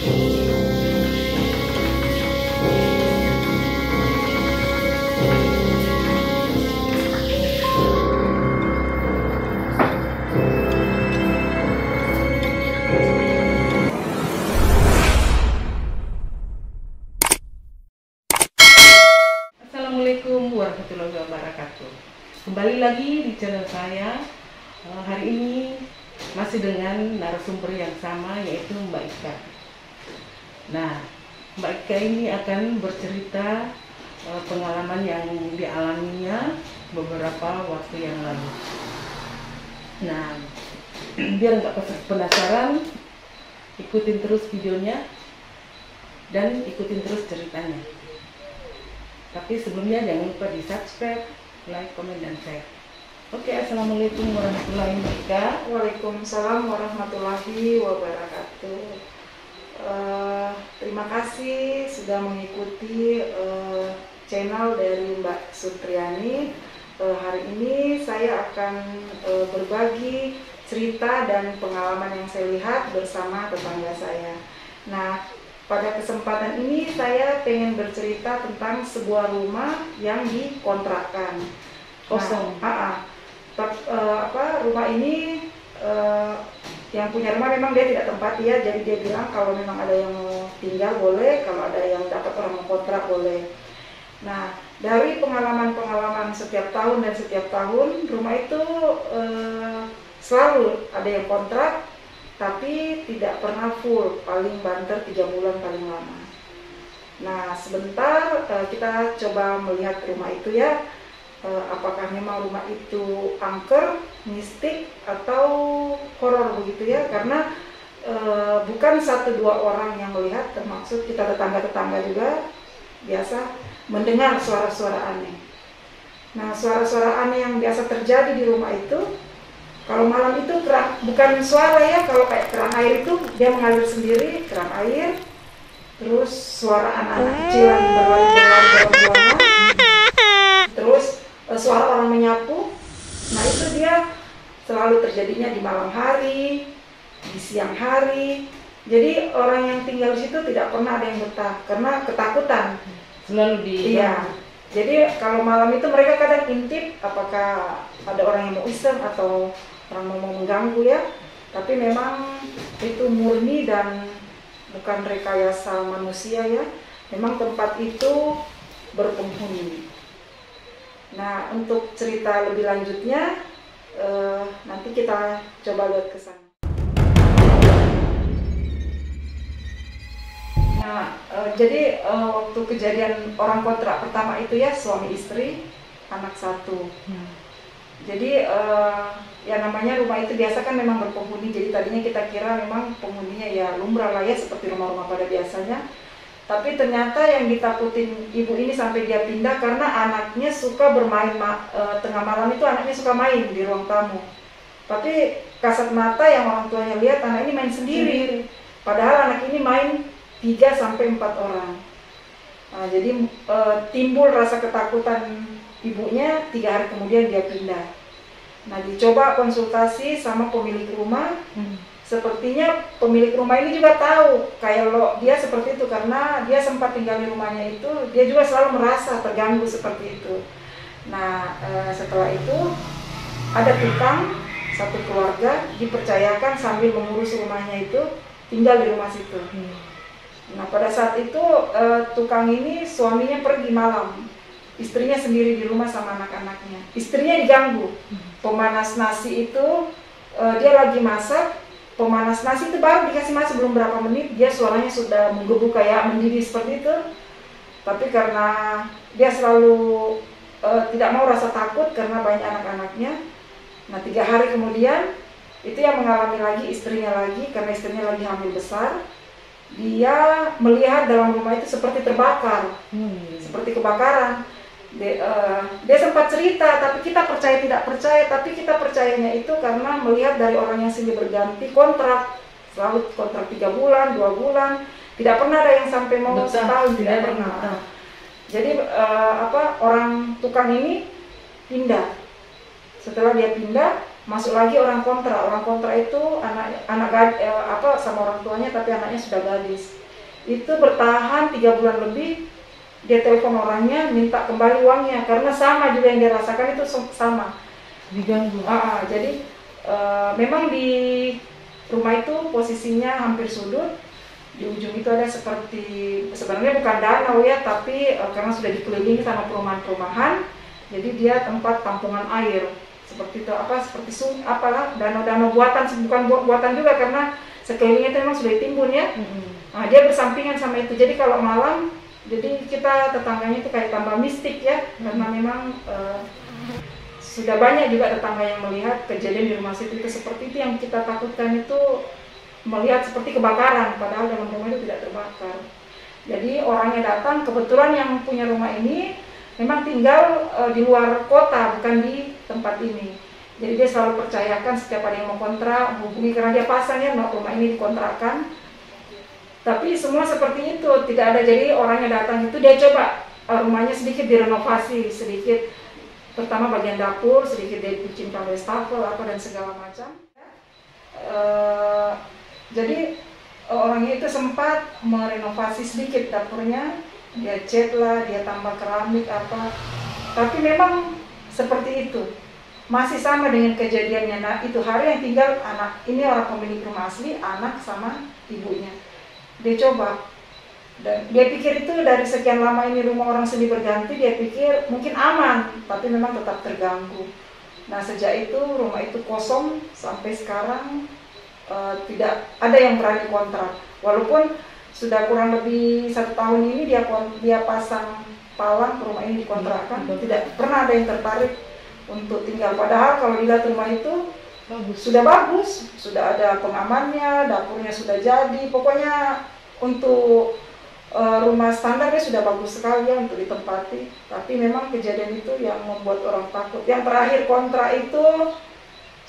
Assalamualaikum warahmatullahi wabarakatuh. Kembali lagi di channel saya. Hari ini masih dengan narasumber yang sama, yaitu Mbak Ika. Nah, Mbak Ika ini akan bercerita pengalaman yang dialaminya beberapa waktu yang lalu. Nah, biar nggak penasaran, ikutin terus videonya dan ikutin terus ceritanya. Tapi sebelumnya jangan lupa di subscribe, like, komen, dan share. Oke, assalamualaikum warahmatullahi wabarakatuh. Waalaikumsalam warahmatullahi wabarakatuh. Terima kasih sudah mengikuti channel dari Mbak Sutriani. Hari ini saya akan berbagi cerita dan pengalaman yang saya lihat bersama tetangga saya. Nah, pada kesempatan ini saya pengen bercerita tentang sebuah rumah yang dikontrakkan. Kosong. Rumah ini yang punya rumah memang dia tidak tempati ya, jadi dia bilang kalau memang ada yang mau tinggal boleh, kalau ada yang dapat orang mau kontrak boleh. Nah, dari pengalaman-pengalaman setiap tahun dan setiap tahun, rumah itu selalu ada yang kontrak, tapi tidak pernah full, paling banter 3 bulan paling lama. Nah, sebentar kita coba melihat rumah itu ya, apakah memang rumah itu angker, mistik, atau horor begitu ya, karena bukan 1-2 orang yang melihat, termasuk kita tetangga-tetangga juga biasa mendengar suara-suara aneh. Nah, suara-suara aneh yang biasa terjadi di rumah itu, kalau malam itu bukan suara ya, kalau kayak keran air itu dia mengalir sendiri, keran air, terus suara anak-anak kecil yang berlari-lari dalam ruangan, terus suara orang menyapu. Nah, itu dia selalu terjadinya di malam hari, di siang hari. Jadi orang yang tinggal di situ tidak pernah ada yang betah karena ketakutan. Selalu Iya. Jadi kalau malam itu mereka kadang intip apakah ada orang yang mau iseng atau orang mau mengganggu ya, tapi memang itu murni dan bukan rekayasa manusia ya, memang tempat itu berpenghuni. Nah, untuk cerita lebih lanjutnya nanti kita coba lihat ke sana. Nah, jadi waktu kejadian orang kontrak pertama itu ya, suami istri, anak 1. Jadi ya namanya rumah itu biasa kan memang berpenghuni, jadi tadinya kita kira memang penghuninya ya lumrah lah ya, seperti rumah-rumah pada biasanya. Tapi ternyata yang ditakutin ibu ini sampai dia pindah karena anaknya suka bermain tengah malam itu, anaknya suka main di ruang tamu. Tapi kasat mata yang orang tuanya lihat anak ini main sendiri. Padahal anak ini main 3-4 orang. Nah, jadi timbul rasa ketakutan ibunya, 3 hari kemudian dia pindah. Nah, dicoba konsultasi sama pemilik rumah. Sepertinya pemilik rumah ini juga tahu kalau dia seperti itu, karena dia sempat tinggal di rumahnya itu, dia juga selalu merasa terganggu seperti itu. Nah, setelah itu ada tukang, satu keluarga dipercayakan sambil mengurus rumahnya itu, tinggal di rumah situ. Nah, pada saat itu tukang ini suaminya pergi malam, istrinya sendiri di rumah sama anak-anaknya. Istrinya diganggu, pemanas nasi itu dia lagi masak, pemanas nasi itu baru dikasih masak belum berapa menit, dia suaranya sudah menggebu kayak mendidih seperti itu. Tapi karena dia selalu tidak mau rasa takut karena banyak anak-anaknya. Nah, 3 hari kemudian itu yang mengalami lagi istrinya lagi, karena istrinya lagi hamil besar. Dia melihat dalam rumah itu seperti terbakar, seperti kebakaran. Dia sempat cerita, tapi kita percaya tidak percaya, tapi kita percayanya itu karena melihat dari orang yang silih berganti kontrak, selalu kontrak 3 bulan, 2 bulan, tidak pernah ada yang sampai mau setahun, tidak pernah. Jadi orang tukang ini pindah. Setelah dia pindah, masuk lagi orang kontra. Orang kontra itu sama orang tuanya, tapi anaknya sudah gadis. Itu bertahan 3 bulan lebih, dia telepon orangnya minta kembali uangnya karena sama juga yang dia rasakan itu sama, diganggu. Jadi memang di rumah itu posisinya hampir sudut. Di ujung itu ada seperti, sebenarnya bukan danau ya, tapi karena sudah dikelilingi sama perumahan-perumahan, jadi dia tempat tampungan air. Seperti itu, seperti danau-danau buatan, bukan buatan juga karena sekelilingnya itu memang sudah ditimbun ya. Nah, dia bersampingan sama itu. Jadi kalau malam, jadi kita tetangganya itu kayak tambah mistik ya, karena memang sudah banyak juga tetangga yang melihat kejadian di rumah situ itu seperti itu. Yang kita takutkan itu melihat seperti kebakaran, padahal dalam rumah itu tidak terbakar. Jadi orangnya datang, kebetulan yang punya rumah ini memang tinggal di luar kota, bukan di tempat ini. Jadi dia selalu percayakan setiap ada yang mau kontrak, hubungi karena dia pasang ya, rumah ini dikontrakan. Tapi semua seperti itu, tidak ada. Jadi orangnya datang itu dia coba rumahnya sedikit direnovasi, sedikit, pertama bagian dapur, sedikit dia bikin wastafel dan segala macam. Jadi orangnya itu sempat merenovasi sedikit dapurnya, dia cat lah, dia tambah keramik tapi memang seperti itu, masih sama dengan kejadiannya. Nah, itu hari yang tinggal anak, ini orang pemilik rumah asli, anak sama ibunya. Dia coba, dan dia pikir itu dari sekian lama ini rumah orang sendiri berganti, dia pikir mungkin aman, tapi memang tetap terganggu. Nah, sejak itu rumah itu kosong sampai sekarang. Tidak ada yang berani kontrak, walaupun sudah kurang lebih 1 tahun ini dia pasang palang rumah ini dikontrakkan, tidak pernah ada yang tertarik untuk tinggal. Padahal kalau dilihat rumah itu sudah bagus, sudah ada pengamannya, dapurnya sudah jadi, pokoknya untuk rumah standarnya sudah bagus sekali ya untuk ditempati. Tapi memang kejadian itu yang membuat orang takut. Yang terakhir kontrak itu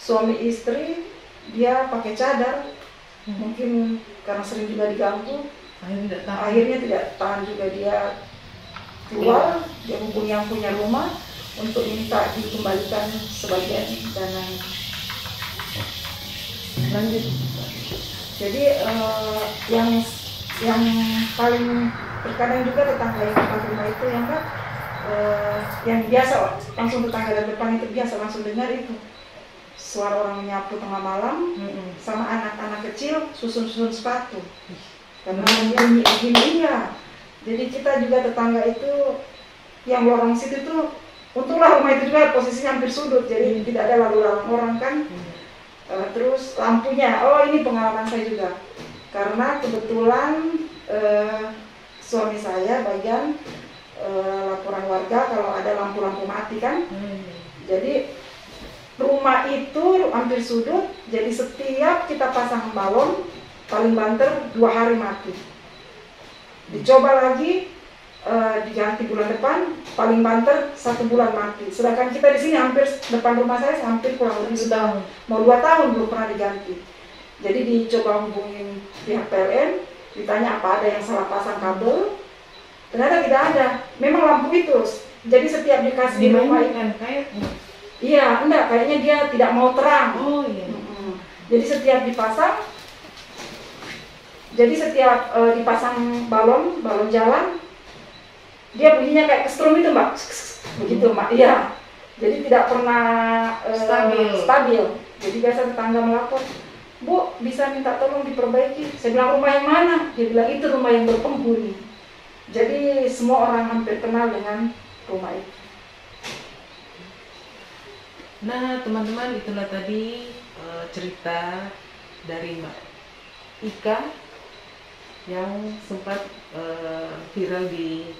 suami istri, dia pakai cadar, mungkin karena sering juga diganggu, akhirnya tidak tahan juga, dia keluar, dia hubungi yang punya rumah untuk minta dikembalikan sebagian dana. Lanjut. Jadi yang paling terkadang juga tetangga yang depan rumah itu yang biasa langsung tetangga dari depan itu biasa langsung dengar itu suara orang menyapu tengah malam, sama anak-anak kecil susun-susun sepatu. Karena bunyi begini ya. Jadi kita juga tetangga itu yang lorong situ tuh, untunglah rumah itu juga posisinya hampir sudut, jadi tidak ada lalu lalang orang kan. Terus lampunya, ini pengalaman saya juga. Karena kebetulan suami saya bagian laporan warga kalau ada lampu-lampu mati kan. Jadi rumah itu hampir sudut, jadi setiap kita pasang balon paling banter 2 hari mati. Dicoba lagi diganti bulan depan, paling banter 1 bulan mati. Sedangkan kita di sini hampir depan rumah saya hampir kurang lebih sudah mau 2 tahun belum pernah diganti. Jadi dicoba hubungin pihak PLN, ditanya apa ada yang salah pasang kabel, ternyata tidak ada. Memang lampu itu, jadi setiap dikasih di rumah kan kayak iya, enggak, kayaknya dia tidak mau terang. Jadi setiap dipasang balon jalan, dia bunyinya kayak kestrum itu mbak, begitu mbak. Iya, jadi tidak pernah stabil. Jadi biasa tetangga melapor, Bu, bisa minta tolong diperbaiki. Saya bilang rumah yang mana? Dia bilang itu rumah yang berpenghuni. Jadi semua orang hampir kenal dengan rumah itu. Nah teman-teman, itulah tadi cerita dari Mbak Ika yang sempat viral di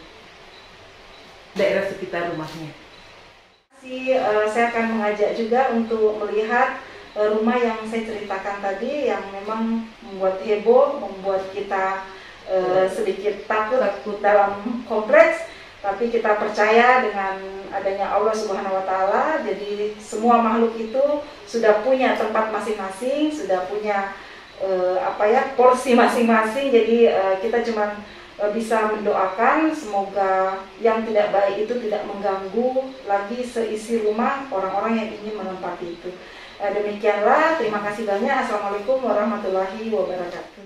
daerah sekitar rumahnya. Saya akan mengajak juga untuk melihat rumah yang saya ceritakan tadi, yang memang membuat heboh, membuat kita sedikit takut dalam kompleks. Tapi kita percaya dengan adanya Allah Subhanahu wa Ta'ala, jadi semua makhluk itu sudah punya tempat masing-masing, sudah punya porsi masing-masing. Jadi kita cuma bisa mendoakan semoga yang tidak baik itu tidak mengganggu lagi seisi rumah orang-orang yang ingin menempati itu. Demikianlah, terima kasih banyak. Assalamualaikum warahmatullahi wabarakatuh.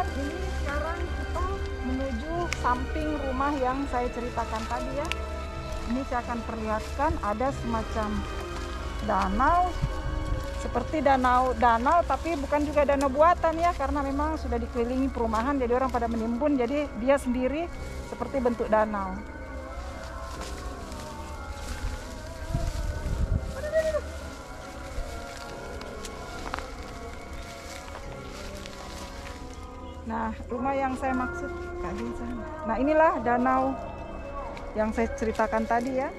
Ini sekarang kita menuju samping rumah yang saya ceritakan tadi ya. Ini saya akan perlihatkan ada semacam danau, seperti danau tapi bukan juga danau buatan ya, karena memang sudah dikelilingi perumahan, jadi orang pada menimbun, jadi dia sendiri seperti bentuk danau. Nah, rumah yang saya maksud, nah inilah danau yang saya ceritakan tadi ya.